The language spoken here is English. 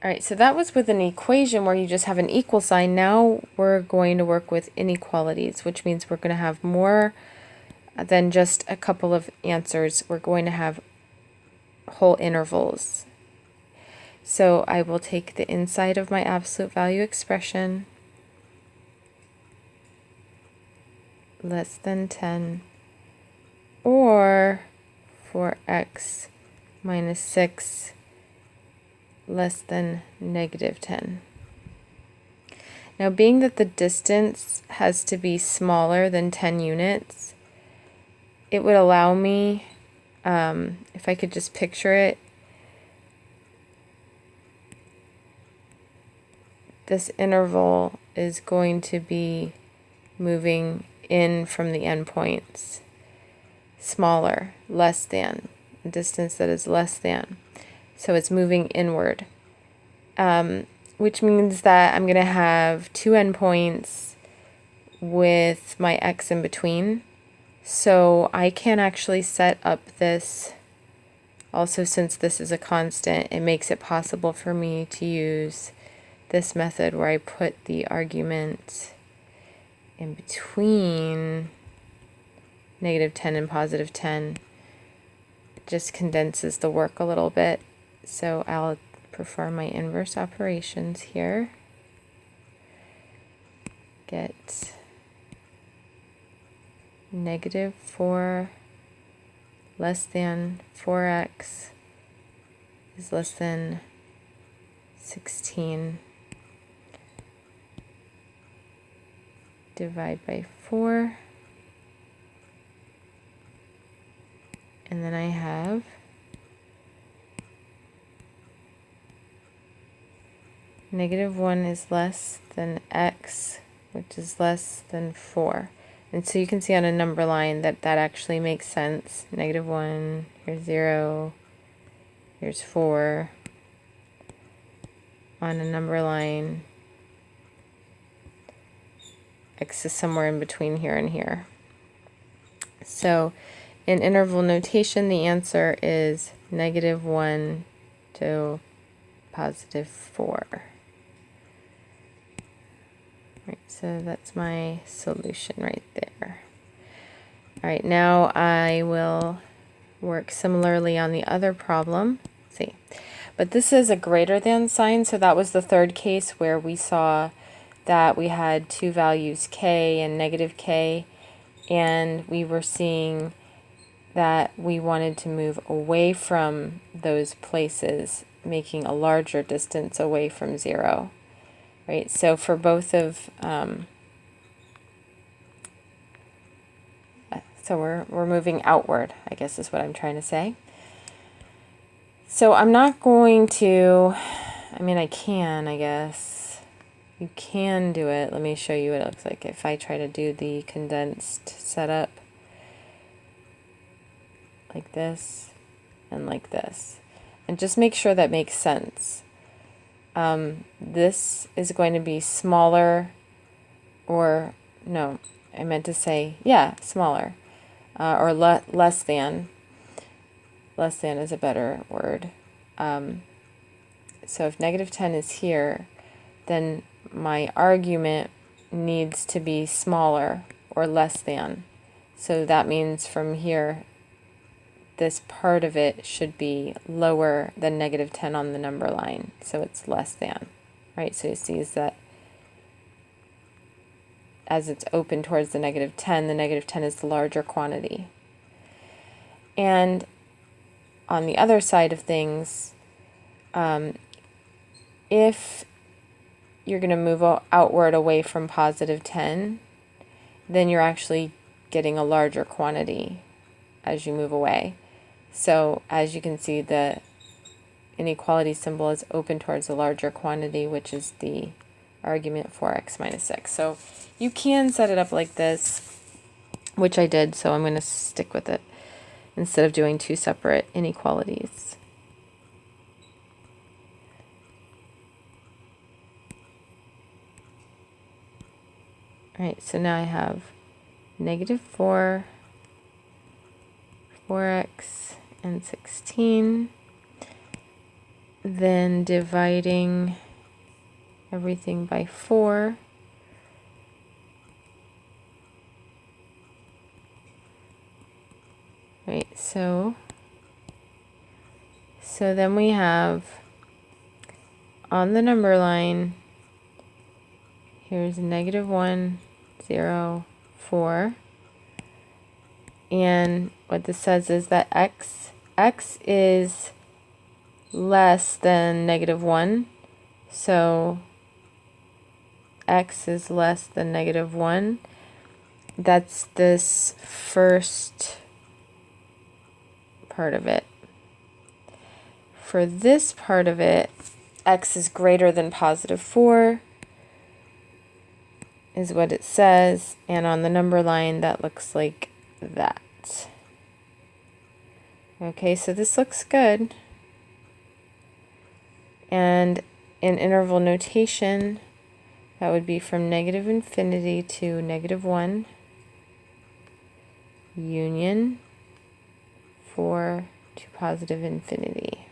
All right, so that was with an equation where you just have an equal sign. Now we're going to work with inequalities, which means we're going to have more than just a couple of answers. We're going to have whole intervals. So I will take the inside of my absolute value expression, less than 10, or 4x minus 6 less than negative 10. Now, being that the distance has to be smaller than 10 units, it would allow me, if I could just picture it, this interval is going to be moving in from the endpoints, smaller, less than, a distance that is less than. So it's moving inward, which means that I'm going to have two endpoints with my x in between. So I can actually set up this, also since this is a constant, it makes it possible for me to use this method where I put the argument in between negative 10 and positive 10. It just condenses the work a little bit. So I'll perform my inverse operations here. Get negative 4 less than 4x is less than 16. Divide by 4. And then I have negative 1 is less than x, which is less than 4. And so you can see on a number line that that actually makes sense. Negative 1, here's 0, here's 4. On a number line, x is somewhere in between here and here. So in interval notation, the answer is negative 1 to positive 4. Right, so that's my solution right there. All right, now I will work similarly on the other problem. Let's see, but this is a greater than sign, so that was the third case where we saw that we had two values, k and negative k, and we were seeing that we wanted to move away from those places, making a larger distance away from 0. Right, so for both of, so we're moving outward, I guess is what I'm trying to say. So I'm not going to, I mean, I can, I guess. You can do it. Let me show you what it looks like if I try to do the condensed setup. Like this and like this. And just make sure that makes sense. This is going to be smaller, or no, I meant to say, yeah, smaller, or less than. Less than is a better word. So if negative 10 is here, then my argument needs to be smaller or less than. So that means from here, this part of it should be lower than negative 10 on the number line, so it's less than, right? So you see is that as it's open towards the negative 10 is the larger quantity. And on the other side of things, if you're going to move outward away from positive 10, then you're actually getting a larger quantity as you move away. So as you can see, the inequality symbol is open towards the larger quantity, which is the argument 4x minus 6. So you can set it up like this, which I did, so I'm going to stick with it instead of doing two separate inequalities. All right, so now I have negative 4, 4x, and 16. then dividing everything by 4. Right, so then we have on the number line, here's -1, 0, 4. And what this says is that x is less than -1. So x is less than -1. That's this first part of it. For this part of it, x is greater than +4 is what it says, and on the number line that looks like that. Okay, so this looks good. And in interval notation, that would be from -infinity to -1, union 4 to +infinity.